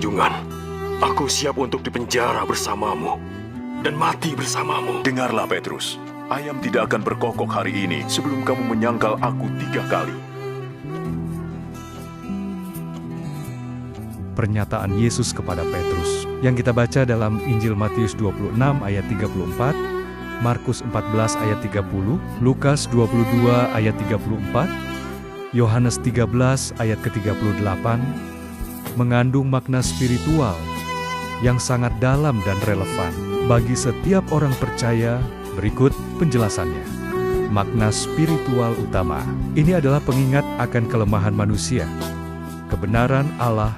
junjungan. Aku siap untuk dipenjara bersamamu dan mati bersamamu. Dengarlah Petrus, ayam tidak akan berkokok hari ini sebelum kamu menyangkal aku 3 kali. Pernyataan Yesus kepada Petrus yang kita baca dalam Injil Matius 26 ayat 34, Markus 14 ayat 30, Lukas 22 ayat 34, Yohanes 13 ayat ke-38, mengandung makna spiritual yang sangat dalam dan relevan bagi setiap orang percaya. Berikut penjelasannya. Makna spiritual utama ini adalah pengingat akan kelemahan manusia, kebenaran Allah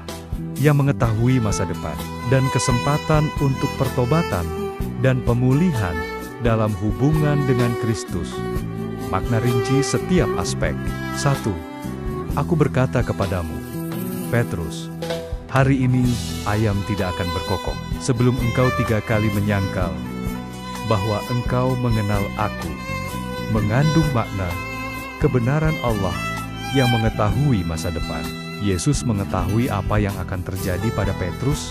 yang mengetahui masa depan, dan kesempatan untuk pertobatan dan pemulihan dalam hubungan dengan Kristus. Makna rinci setiap aspek. 1. Aku berkata kepadamu, Petrus, hari ini ayam tidak akan berkokok sebelum engkau 3 kali menyangkal bahwa engkau mengenal aku. Mengandung makna kebenaran Allah yang mengetahui masa depan. Yesus mengetahui apa yang akan terjadi pada Petrus,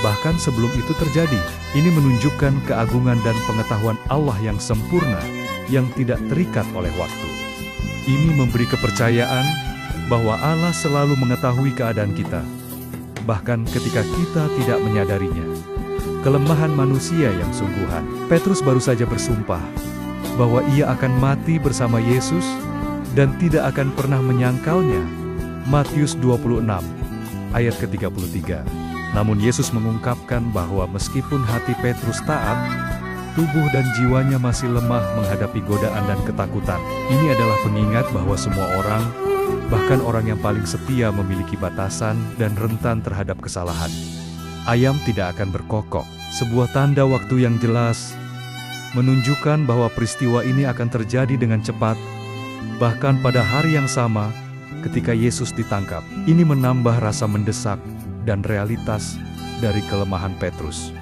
bahkan sebelum itu terjadi. Ini menunjukkan keagungan dan pengetahuan Allah yang sempurna, yang tidak terikat oleh waktu. Ini memberi kepercayaan bahwa Allah selalu mengetahui keadaan kita, bahkan ketika kita tidak menyadarinya. Kelemahan manusia yang sungguhan. Petrus baru saja bersumpah bahwa ia akan mati bersama Yesus dan tidak akan pernah menyangkalnya. Matius 26 ayat ke-33. Namun Yesus mengungkapkan bahwa meskipun hati Petrus taat, tubuh dan jiwanya masih lemah menghadapi godaan dan ketakutan. Ini adalah pengingat bahwa semua orang, bahkan orang yang paling setia, memiliki batasan dan rentan terhadap kesalahan. Ayam tidak akan berkokok, sebuah tanda waktu yang jelas, menunjukkan bahwa peristiwa ini akan terjadi dengan cepat, bahkan pada hari yang sama ketika Yesus ditangkap. Ini menambah rasa mendesak dan realitas dari kelemahan Petrus.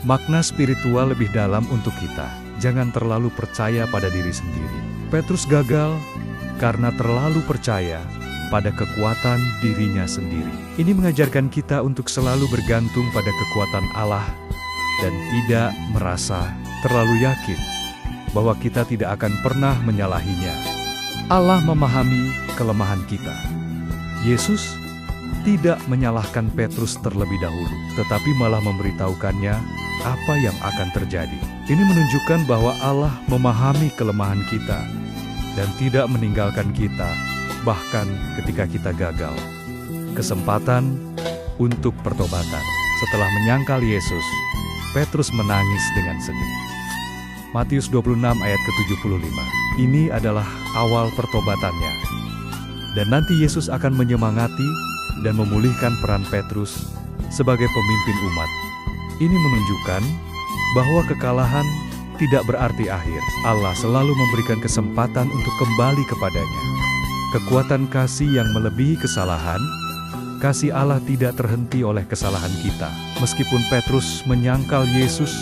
Makna spiritual lebih dalam untuk kita. Jangan terlalu percaya pada diri sendiri. Petrus gagal karena terlalu percaya pada kekuatan dirinya sendiri. Ini mengajarkan kita untuk selalu bergantung pada kekuatan Allah dan tidak merasa terlalu yakin bahwa kita tidak akan pernah menyalahinya. Allah memahami kelemahan kita. Yesus tidak menyalahkan Petrus terlebih dahulu, tetapi malah memberitahukannya apa yang akan terjadi. Ini menunjukkan bahwa Allah memahami kelemahan kita dan tidak meninggalkan kita, bahkan ketika kita gagal. Kesempatan untuk pertobatan. Setelah menyangkal Yesus, Petrus menangis dengan sedih. Matius 26 ayat ke-75. Ini adalah awal pertobatannya. Dan nanti Yesus akan menyemangati dan memulihkan peran Petrus sebagai pemimpin umat. Ini menunjukkan bahwa kekalahan tidak berarti akhir. Allah selalu memberikan kesempatan untuk kembali kepadanya. Kekuatan kasih yang melebihi kesalahan. Kasih Allah tidak terhenti oleh kesalahan kita. Meskipun Petrus menyangkal Yesus,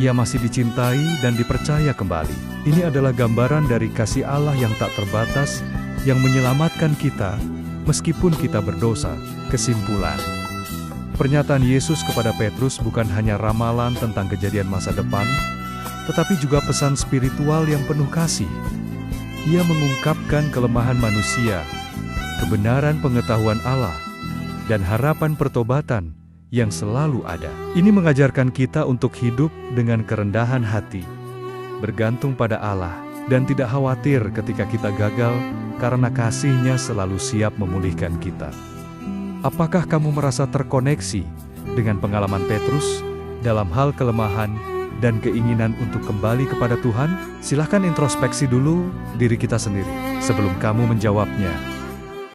ia masih dicintai dan dipercaya kembali. Ini adalah gambaran dari kasih Allah yang tak terbatas, yang menyelamatkan kita, meskipun kita berdosa. Kesimpulan, pernyataan Yesus kepada Petrus bukan hanya ramalan tentang kejadian masa depan, tetapi juga pesan spiritual yang penuh kasih. Ia mengungkapkan kelemahan manusia, kebenaran pengetahuan Allah, dan harapan pertobatan yang selalu ada. Ini mengajarkan kita untuk hidup dengan kerendahan hati, bergantung pada Allah, dan tidak khawatir ketika kita gagal, karena kasih-Nya selalu siap memulihkan kita. Apakah kamu merasa terkoneksi dengan pengalaman Petrus dalam hal kelemahan dan keinginan untuk kembali kepada Tuhan? Silahkan introspeksi dulu diri kita sendiri sebelum kamu menjawabnya.